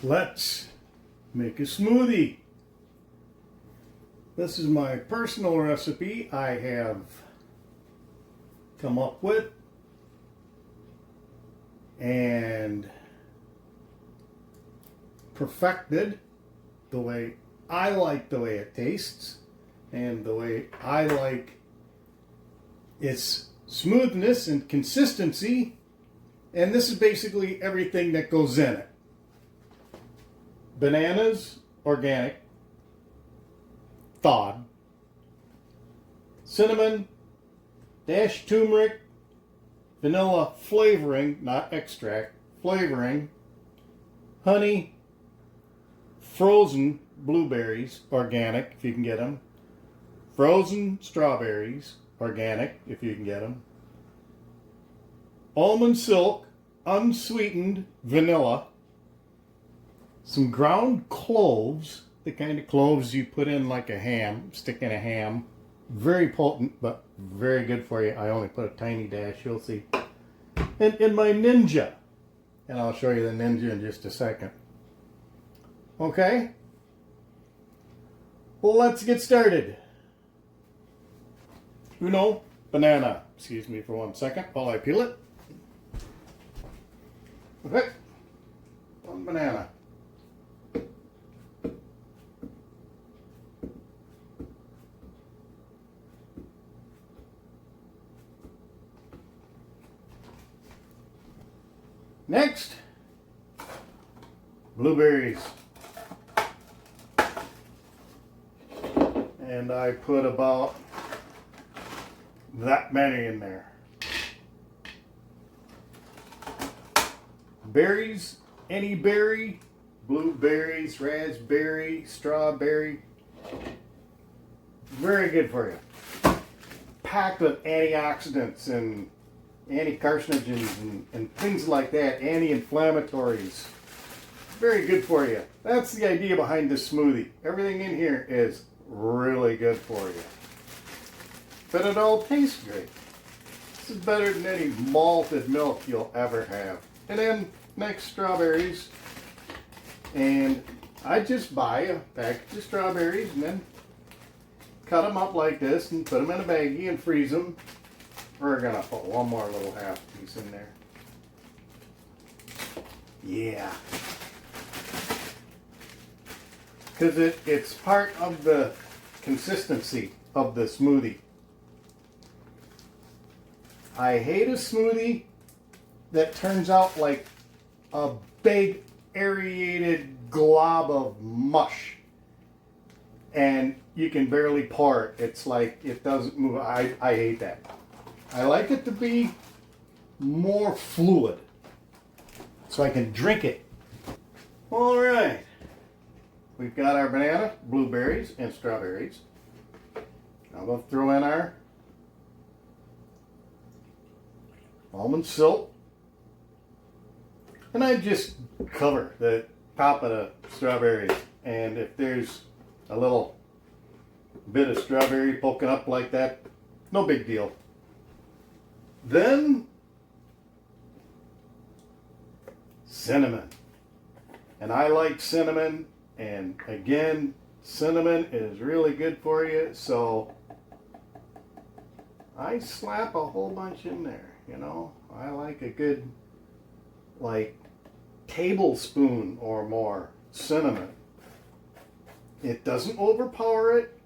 Let's make a smoothie. This is my personal recipe I have come up with and perfected the way I like the way it tastes and the way I like its smoothness and consistency. And this is basically everything that goes in it. Bananas, organic, thawed, cinnamon, dashed turmeric, vanilla flavoring, not extract, flavoring, honey, frozen blueberries, organic if you can get them, frozen strawberries, organic if you can get them, almond silk, unsweetened vanilla, some ground cloves, the kind of cloves you put in like a ham, stick in a ham. Very potent, but very good for you. I only put a tiny dash, you'll see. And my Ninja. And I'll show you the Ninja in just a second. Okay? Well, let's get started. Banana. Excuse me for 1 second while I peel it. Okay. 1 banana. Next, blueberries. And I put about that many in there. Berries, any berry, blueberries, raspberry, strawberry. Very good for you. Packed with antioxidants and anti-carcinogens and things like that, anti-inflammatories. Very good for you. That's the idea behind this smoothie. Everything in here is really good for you. But it all tastes great. This is better than any malted milk you'll ever have. And then next, strawberries. And I just buy a package of strawberries and then cut them up like this and put them in a baggie and freeze them. We're gonna put one more little half piece in there. Yeah. Because it's part of the consistency of the smoothie. I hate a smoothie that turns out like a big aerated glob of mush. And you can barely pour it. It's like it doesn't move. I hate that. I like it to be more fluid so I can drink it. All right. We've got our banana, blueberries, and strawberries. Now we'll throw in our almond silk. And I just cover the top of the strawberries. And if there's a little bit of strawberry poking up like that, no big deal. Then cinnamon. And I like cinnamon, and again, cinnamon is really good for you, so I slap a whole bunch in there, I like a good tablespoon or more cinnamon. It doesn't overpower it,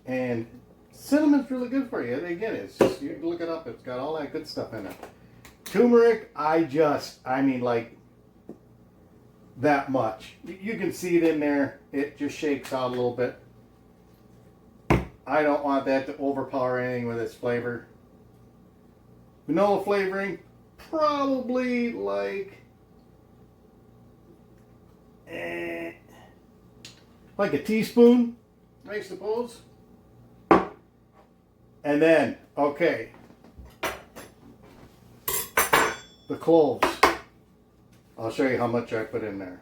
and cinnamon's really good for you. Again, it's just, you can look it up, it's got all that good stuff in it. Turmeric, I mean like that much. You can see it in there. It just shakes out a little bit. I don't want that to overpower anything with its flavor. Vanilla flavoring, probably like a teaspoon, I suppose. And then, okay, the cloves. I'll show you how much I put in there.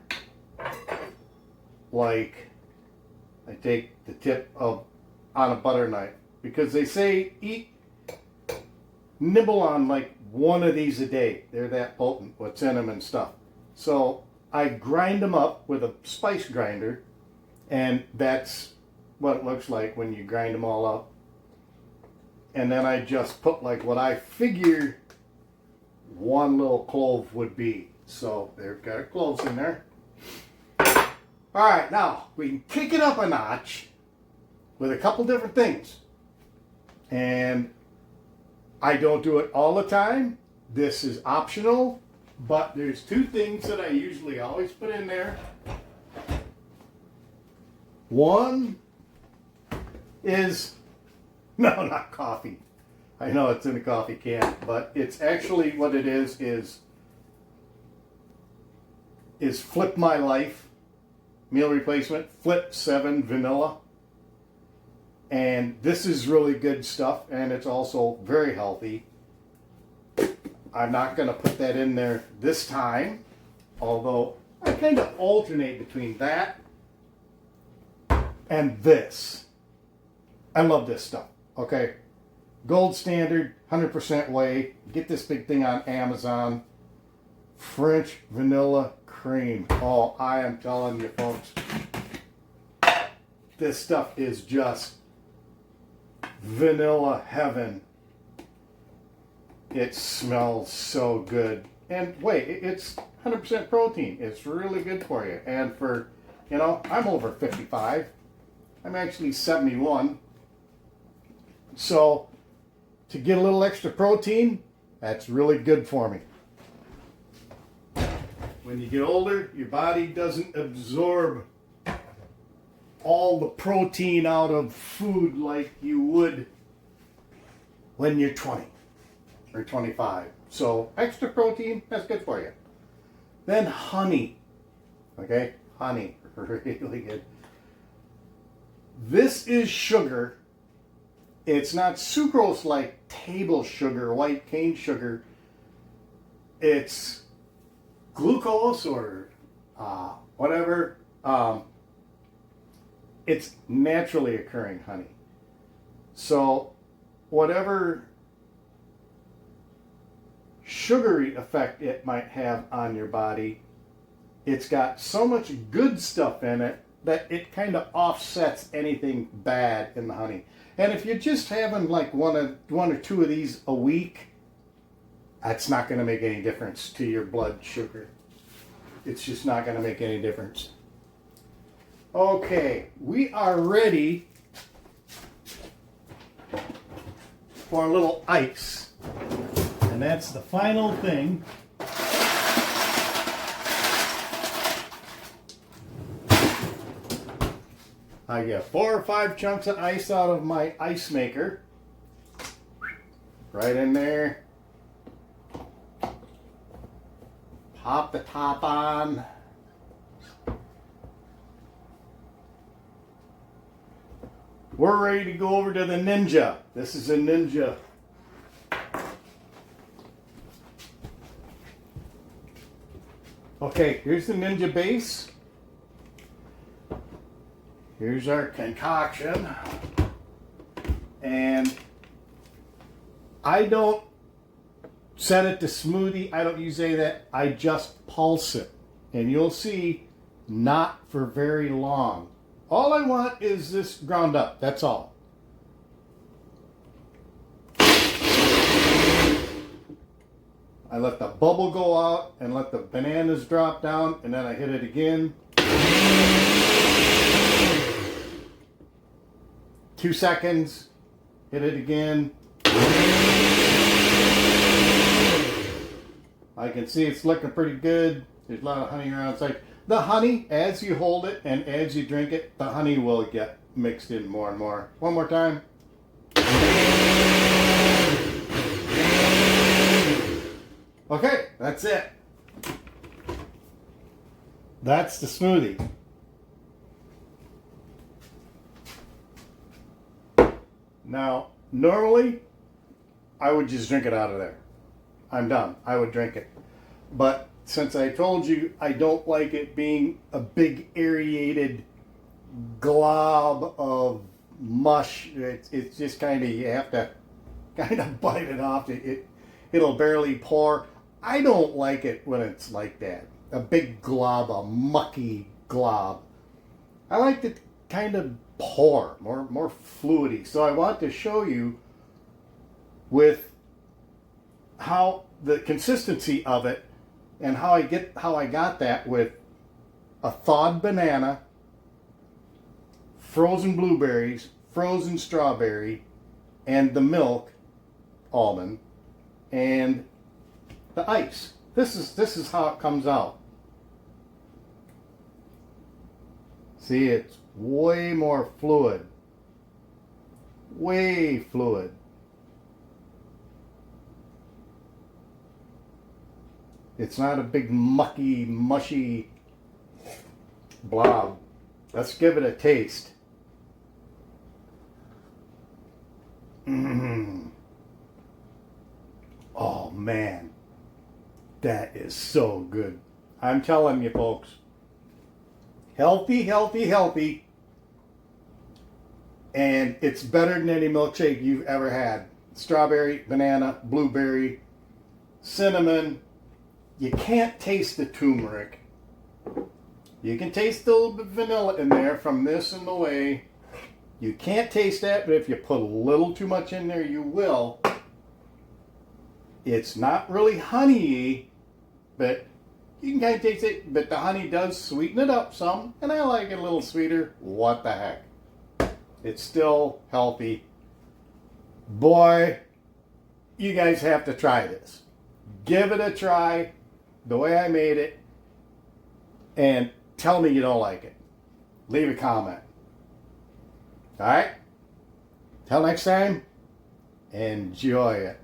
Like, I take the tip of on a butter knife, because they say nibble on like one of these a day. They're that potent with cinnamon stuff. So I grind them up with a spice grinder, and that's what it looks like when you grind them all up. And then I just put like what I figure one little clove would be. So they've got cloves in there. All right, now we can kick it up a notch with a couple different things. And I don't do it all the time. This is optional, but there's two things that I usually always put in there. One is, no, not coffee. I know it's in a coffee can, but it's actually what it is Flip My Life meal replacement, Flip 7 vanilla. And this is really good stuff, and it's also very healthy. I'm not going to put that in there this time, although I kind of alternate between that and this. I love this stuff, okay? Gold standard, 100% whey. Get this big thing on Amazon. French vanilla cream. Oh, I am telling you, folks, this stuff is just vanilla heaven. It smells so good. And wait, it's 100% protein. It's really good for you. And for, you know, I'm over 55. I'm actually 71. So to get a little extra protein, that's really good for me. When you get older, your body doesn't absorb all the protein out of food like you would when you're 20 or 25. So extra protein, that's good for you. Then honey. Okay, honey, really good. This is sugar. It's not sucrose like table sugar, white cane sugar. It's glucose or whatever. It's naturally occurring honey. So whatever sugary effect it might have on your body, it's got so much good stuff in it that it kind of offsets anything bad in the honey. And if you're just having like one or two of these a week, that's not going to make any difference to your blood sugar. It's just not going to make any difference. Okay, we are ready for a little ice. And that's the final thing. I get 4 or 5 chunks of ice out of my ice maker. Right in there. Pop the top on. We're ready to go over to the Ninja. This is a Ninja. Okay, here's the Ninja base. Here's our concoction. And I don't set it to smoothie. I don't use any of that. I just pulse it. And you'll see, not for very long. All I want is this ground up. That's all. I let the bubble go out and let the bananas drop down, and then I hit it again. 2 seconds. Hit it again. I can see it's looking pretty good. There's a lot of honey around inside. The honey, as you hold it and as you drink it, the honey will get mixed in more and more. One more time. Okay, that's it. That's the smoothie. Now, normally, I would just drink it out of there. I'm done. I would drink it. But since I told you I don't like it being a big aerated glob of mush, it's just kind of, you have to kind of bite it off. It'll barely pour. I don't like it when it's like that. a big glob, a mucky glob. I like to kind of pour, more fluidy. So I want to show you with how the consistency of it and how I got that with a thawed banana, frozen blueberries, frozen strawberry, and the milk almond and the ice. This is how it comes out. See, it's way more fluid. Way fluid. It's not a big mucky, mushy blob. Let's give it a taste. Oh man, that is so good. I'm telling you folks, healthy, healthy, healthy, and it's better than any milkshake you've ever had. Strawberry, banana, blueberry, cinnamon. You can't taste the turmeric. You can taste a little bit of vanilla in there from this and the whey. You can't taste that, but if you put a little too much in there, you will. It's not really honey-y, but you can kind of taste it. But the honey does sweeten it up some, and I like it a little sweeter. What the heck? It's still healthy. Boy, you guys have to try this. Give it a try the way I made it, and tell me you don't like it. Leave a comment. All right? Till next time, enjoy it.